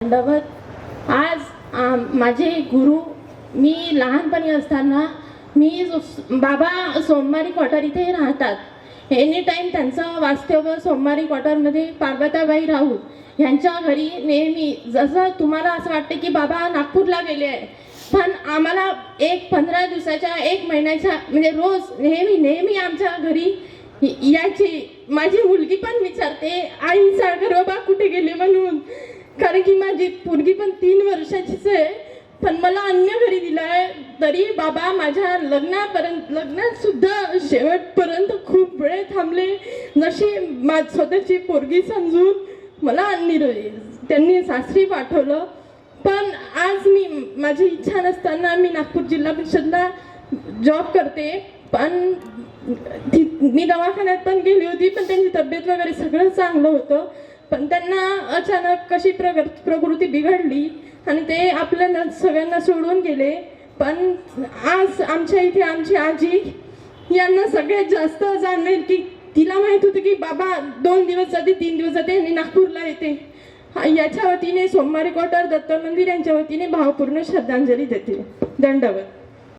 दंडवत आज माझे गुरु मी लहानपणी असताना बाबा सोमवारी क्वार्टर इथे राहतात। एनी टाइम त्यांचं वास्तव्य सोमवारी क्वार्टरमध्ये पार्वताबाई राऊत यांच्या घरी नेहमी। जसं तुम्हाला असं वाटते की बाबा नागपूरला गेले आहे, पण आम्हाला 15 दिवसाच्या 1 महिन्याच्या म्हणजे रोज नेहमी आमच्या घरी याची माझी मुलगी पण विचारते आई सागर बाबा कुठे गेले म्हणून, कारण की माझी मुलगी पण 3 वर्षाचीच आहे। पण मला अन्य घरी दिलाय तरी बाबा माझ्या लग्नात सुद्धा शेवटपर्यंत खूप वेळ थांबले। नशी माझी स्वतःची पोरगी समजून मला त्यांनी सासरी पाठवलं। पण आज माझी इच्छा नसताना मी नागपूर जिल्हा परिषदला जॉब करते, पण मी दवाखान्यात पण गेली होती, पण त्यांची तब्येत वगैरे सगळं चांगलं होतं। पण त्यांना अचानक कशी प्रकृती बिघडली आणि ते आपल्या सगळ्यांना सोडून गेले। पण आज आमच्या इथे आमची आजी यांना सगळ्यात जास्त जाणवेल की तिला माहित होतं की बाबा 2 दिवस जाते 3 दिवस जाते आणि नागपूरला येते। याच्या वतीने सोमवारी क्वार्टर दत्त मंदिर यांच्या वतीने भावपूर्ण श्रद्धांजली देते। दंडवत।